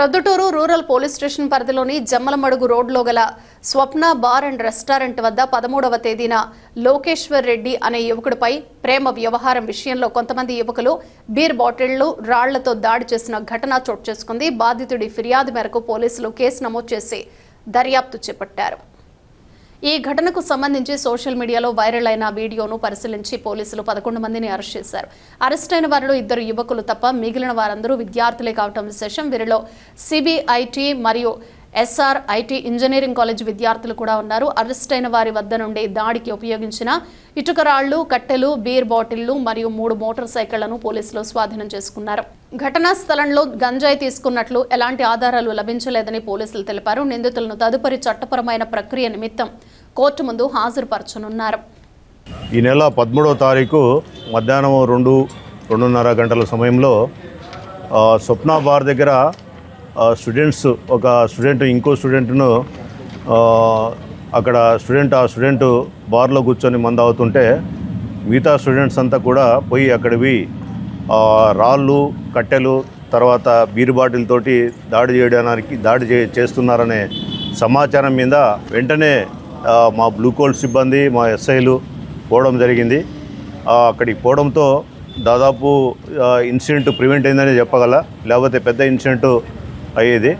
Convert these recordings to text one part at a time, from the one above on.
Proddatur rural police station పరిధిలోని జమ్మలమడుగు రోడ్లో గల స్వప్న బార్ అండ్ రెస్టారెంట్ వద్ద 13వ తేదీన లోకేశ్వర్ రెడ్డి అనే యువకుడిపై ప్రేమ వ్యవహారం విషయంలో కొంతమంది యువకులు బీర్ బాటిళ్లు రాళ్లతో దాడి చేసిన ఘటన చోటు చేసుకుంది. బాధితుడి ఫిర్యాదు మేరకు పోలీసులు కేసు నమోదు చేసి దర్యాప్తు చేపట్టారు. ఈ ఘటనకు సంబంధించి సోషల్ మీడియాలో వైరల్ అయిన వీడియోను పరిశీలించి పోలీసులు 11 మందిని అరెస్ట్ చేశారు. అరెస్ట్ అయిన వారిలో 2 యువకులు తప్ప మిగిలిన వారందరూ విద్యార్థులే కావడం విశేషం. వీరిలో సిబిఐటి మరియు ఎస్ఆర్ఐటి ఇంజనీరింగ్ కాలేజ్ విద్యార్థులు కూడా ఉన్నారు. అరెస్ట్ అయిన వారి వద్ద నుండి దాడికి ఉపయోగించిన ఇటుక రాళ్లు, కట్టెలు, బీర్ బాటిళ్లు మరియు 3 మోటార్ సైకిళ్లను పోలీసులు స్వాధీనం చేసుకున్నారు. ఘటనా స్థలంలో గంజాయి తీసుకున్నట్లు ఎలాంటి ఆధారాలు లభించలేదని పోలీసులు తెలిపారు. నిందితులను తదుపరి చట్టపరమైన ప్రక్రియ నిమిత్తం కోర్టు ముందు హాజరుపరచనున్నారు. ఈ నెల 13వ తారీఖు మధ్యాహ్నం 2-2:30 గంటల సమయంలో స్వప్న బార్ దగ్గర స్టూడెంట్స్ ఒక స్టూడెంట్ ఇంకో స్టూడెంట్ను అక్కడ ఆ స్టూడెంట్ బార్లో కూర్చొని మందు అవుతుంటే మిగతా స్టూడెంట్స్ అంతా కూడా పోయి అక్కడివి రాళ్ళు, కట్టెలు, తర్వాత బీర్ బాటిల్ తోటి దాడి చేస్తున్నారనే సమాచారం మీద వెంటనే మా బ్లూ కోల్డ్ సిబ్బంది, మా ఎస్ఐలు పోవడం జరిగింది. అక్కడికి పోవడంతో దాదాపు ఇన్సిడెంట్ ప్రివెంట్ అయిందని చెప్పగల, లేకపోతే పెద్ద ఇన్సిడెంట్ అయ్యేది.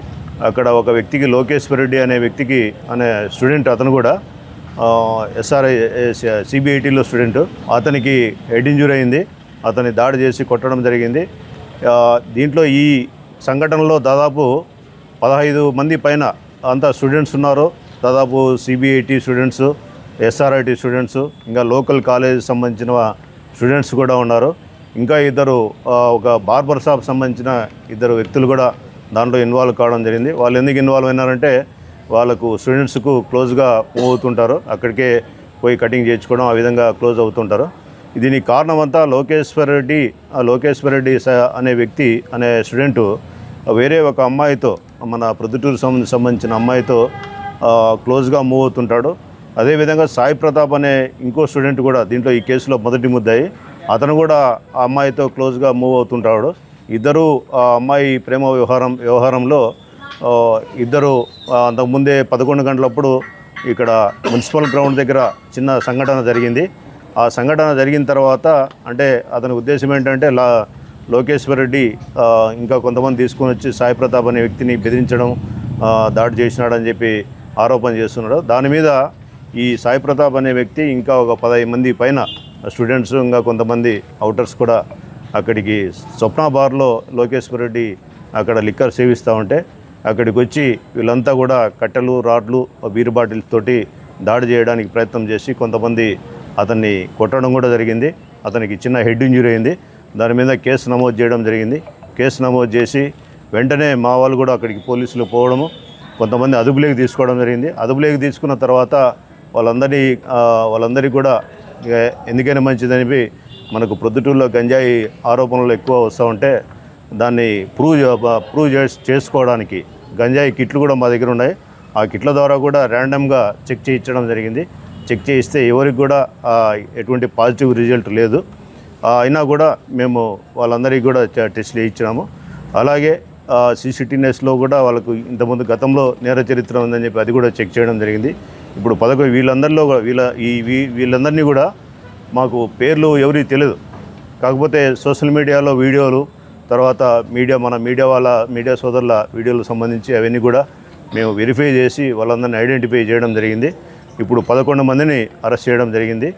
అక్కడ ఒక వ్యక్తికి లోకేశ్వర్ రెడ్డి అనే స్టూడెంట్, అతను కూడా ఎస్ఆర్ఐ సిబిఐటిలో స్టూడెంట్, అతనికి హెడ్ ఇంజూరీ అయింది. అతన్ని దాడి చేసి కొట్టడం జరిగింది. దీంట్లో ఈ సంఘటనలో దాదాపు 15 మంది పైన అంతా స్టూడెంట్స్ ఉన్నారు. దాదాపు సిబిఐటి స్టూడెంట్స్, ఎస్ఆర్ఐటి స్టూడెంట్స్, ఇంకా లోకల్ కాలేజ్ సంబంధించిన స్టూడెంట్స్ కూడా ఉన్నారు. ఇంకా ఒక బార్బర్ షాప్ సంబంధించిన 2 వ్యక్తులు కూడా దాంట్లో ఇన్వాల్వ్ కావడం జరిగింది. వాళ్ళు ఎందుకు ఇన్వాల్వ్ అయినారంటే వాళ్ళకు స్టూడెంట్స్కు క్లోజ్గా మూవ్ అవుతుంటారు, అక్కడికే పోయి కటింగ్ చేయించుకోవడం, ఆ విధంగా క్లోజ్ అవుతుంటారు. దీనికి కారణం అంతా లోకేశ్వర్ రెడ్డి అనే స్టూడెంటు వేరే ఒక అమ్మాయితో, మన ప్రొద్దుటూరు సంబంధించిన అమ్మాయితో క్లోజ్గా మూవ్ అవుతుంటాడు. అదేవిధంగా సాయి ప్రతాప్ అనే ఇంకో స్టూడెంట్ కూడా దీంట్లో ఈ కేసులో మొదటి ముద్దాయి, అతను కూడా ఆ అమ్మాయితో క్లోజ్గా మూవ్ అవుతుంటాడు. ఇద్దరు ఆ అమ్మాయి ప్రేమ వ్యవహారంలో ఇద్దరు అంతకుముందే 11 గంటలప్పుడు ఇక్కడ మున్సిపల్ గ్రౌండ్ దగ్గర చిన్న సంఘటన జరిగింది. ఆ సంఘటన జరిగిన తర్వాత అంటే అతని ఉద్దేశం ఏంటంటే లోకేశ్వర్ రెడ్డి ఇంకా కొంతమంది తీసుకొని వచ్చి సాయి ప్రతాప్ అనే వ్యక్తిని బెదిరించడం, దాడి చేసినాడని చెప్పి ఆరోపణ చేస్తున్నాడు. దాని మీద ఈ సాయి ప్రతాప్ అనే వ్యక్తి ఇంకా ఒక 15 మంది పైన స్టూడెంట్స్, ఇంకా కొంతమంది అవుటర్స్ కూడా అక్కడికి స్వప్న బార్లో లోకేశ్వర్ రెడ్డి అక్కడ లిక్కర్ సేవిస్తూ ఉంటే అక్కడికి వచ్చి వీళ్ళంతా కూడా కట్టెలు, రాడ్లు, బీర్ బాటిల్స్ తోటి దాడి చేయడానికి ప్రయత్నం చేసి కొంతమంది అతన్ని కొట్టడం కూడా జరిగింది. అతనికి చిన్న హెడ్ ఇంజూరీ అయింది. దాని మీద కేసు నమోదు చేయడం జరిగింది. కేసు నమోదు చేసి వెంటనే మా వాళ్ళు కూడా అక్కడికి పోలీసులు పోవడము, కొంతమంది అదుపులోకి తీసుకోవడం జరిగింది. అదుపులోకి తీసుకున్న తర్వాత వాళ్ళందరికీ కూడా ఎందుకైనా మంచిదని మనకు ప్రొద్దుటూరులో గంజాయి ఆరోపణలు ఎక్కువ వస్తూ ఉంటే దాన్ని ప్రూవ్ చేసుకోవడానికి గంజాయి కిట్లు కూడా మా దగ్గర ఉన్నాయి. ఆ కిట్ల ద్వారా కూడా ర్యాండమ్గా చెక్ చేయించడం జరిగింది. చెక్ చేయిస్తే ఎవరికి కూడా ఎటువంటి పాజిటివ్ రిజల్ట్ లేదు. అయినా కూడా మేము వాళ్ళందరికీ కూడా టెస్ట్లు ఇచ్చినాము. అలాగే సీసీటీవీలో కూడా వాళ్ళకు ఇంతకుముందు గతంలో నేర చరిత్ర ఉందని చెప్పి అది కూడా చెక్ చేయడం జరిగింది. ఇప్పుడు వీళ్ళందరినీ కూడా మాకు పేర్లు ఎవరికి తెలియదు. కాకపోతే సోషల్ మీడియాలో వీడియోలు, తర్వాత మీడియా సోదరుల వీడియోలకు సంబంధించి అవన్నీ కూడా మేము వెరిఫై చేసి వాళ్ళందరినీ ఐడెంటిఫై చేయడం జరిగింది. ఇప్పుడు 11 మందిని అరెస్ట్ చేయడం జరిగింది.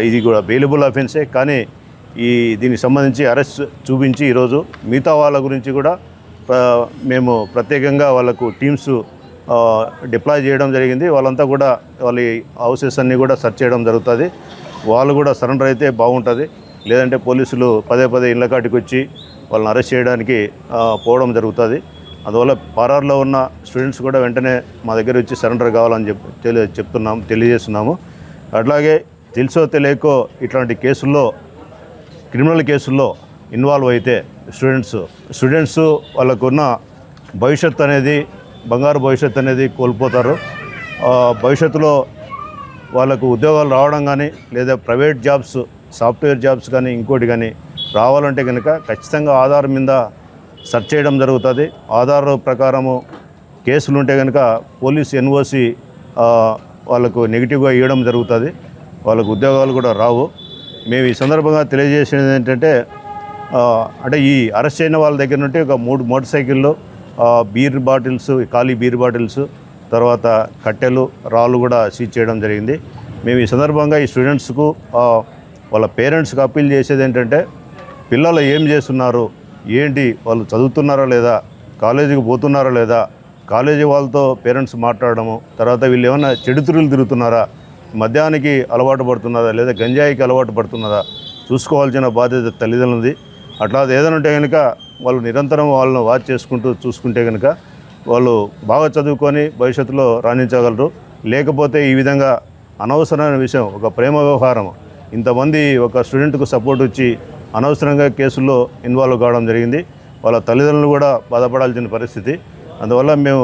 ఇది కూడా బెయిలబుల్ అఫెన్సే, కానీ దీనికి సంబంధించి అరెస్ట్ చూపించి ఈరోజు మిగతా వాళ్ళ గురించి కూడా మేము ప్రత్యేకంగా వాళ్ళకు టీమ్స్ డిప్లాయ్ చేయడం జరిగింది. వాళ్ళంతా కూడా వాళ్ళ హౌసెస్ అన్నీ కూడా సెర్చ్ చేయడం జరుగుతుంది. వాళ్ళు కూడా సరెండర్ అయితే బాగుంటుంది, లేదంటే పోలీసులు పదే ఇళ్ళ కాటికి వచ్చి వాళ్ళని అరెస్ట్ చేయడానికి పోవడం జరుగుతుంది. అందువల్ల పరారులో ఉన్న స్టూడెంట్స్ కూడా వెంటనే మా దగ్గర వచ్చి సరెండర్ కావాలని తెలియజేస్తున్నాము. అట్లాగే తెలుసో తెలియకో ఇట్లాంటి క్రిమినల్ కేసుల్లో ఇన్వాల్వ్ అయితే స్టూడెంట్స్ వాళ్ళకున్న బంగారు భవిష్యత్తు అనేది కోల్పోతారు. భవిష్యత్తులో వాళ్ళకు ఉద్యోగాలు రావడం కానీ, లేదా ప్రైవేట్ జాబ్స్, సాఫ్ట్వేర్ జాబ్స్ కానీ, ఇంకోటి కానీ రావాలంటే కనుక ఖచ్చితంగా ఆధార్ మీద సెర్చ్ చేయడం జరుగుతుంది. ఆధార్ ప్రకారము కేసులు ఉంటే కనుక పోలీస్ ఎన్ఓసి వాళ్ళకు నెగిటివ్గా ఇవ్వడం జరుగుతుంది. వాళ్ళకు ఉద్యోగాలు కూడా రావు. మేము ఈ సందర్భంగా తెలియజేసేది ఏంటంటే అంటే ఈ అరెస్ట్ అయిన వాళ్ళ దగ్గర నుండి ఒక 3 మోటార్ సైకిళ్ళు, బీర్ బాటిల్స్, ఖాళీ బీర్ బాటిల్స్, తర్వాత కట్టెలు, రాళ్ళు కూడా సీజ్ చేయడం జరిగింది. మేము ఈ సందర్భంగా ఈ స్టూడెంట్స్కు వాళ్ళ పేరెంట్స్కి అప్పీల్ చేసేది ఏంటంటే పిల్లలు ఏం చేస్తున్నారు, ఏంటి, వాళ్ళు చదువుతున్నారా లేదా, కాలేజీకి పోతున్నారా లేదా, కాలేజీ వాళ్ళతో పేరెంట్స్ మాట్లాడడము, తర్వాత వీళ్ళు ఏమైనా చెడుతురులు తిరుగుతున్నారా, మద్యానికి అలవాటు పడుతున్నారా లేదా గంజాయికి అలవాటు పడుతున్నారా చూసుకోవాల్సిన బాధ్యత తల్లిదండ్రులది. అట్లా ఏదైనా ఉంటే కనుక వాళ్ళు నిరంతరం వాళ్ళని వాచ్ చేసుకుంటూ చూసుకుంటే కనుక వాళ్ళు బాగా చదువుకొని భవిష్యత్తులో రాణించగలరు. లేకపోతే ఈ విధంగా అనవసరమైన విషయం, ఒక ప్రేమ వ్యవహారం, ఇంతమంది ఒక స్టూడెంట్కు సపోర్ట్ ఇచ్చి అనవసరంగా కేసుల్లో ఇన్వాల్వ్ కావడం జరిగింది. వాళ్ళ తల్లిదండ్రులు కూడా బాధపడాల్సిన పరిస్థితి. అందువల్ల మేము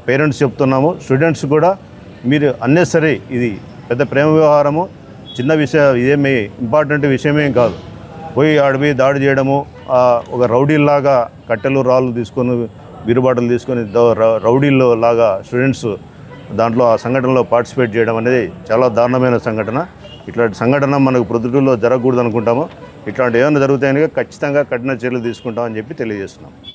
పేరెంట్స్ చెప్తున్నాము, స్టూడెంట్స్ కూడా మీరు అన్నెసరీ, ఇది పెద్ద ప్రేమ వ్యవహారము, చిన్న విషయం, ఇదేమీ ఇంపార్టెంట్ విషయమేం కాదు. పోయి ఆడిపోయి దాడి చేయడము, ఒక రౌడీల్లాగా కట్టెలు రాళ్ళు తీసుకొని బీరుబాటలు తీసుకొని రౌడీల్లో లాగా స్టూడెంట్స్ దాంట్లో ఆ సంఘటనలో పార్టిసిపేట్ చేయడం అనేది చాలా దారుణమైన సంఘటన. ఇట్లాంటి సంఘటన మనకు ప్రొద్దుటూరులో జరగకూడదు అనుకుంటాము. ఇట్లాంటి ఏమైనా జరుగుతాయని ఖచ్చితంగా కఠిన చర్యలు తీసుకుంటామని చెప్పి తెలియజేస్తున్నాం.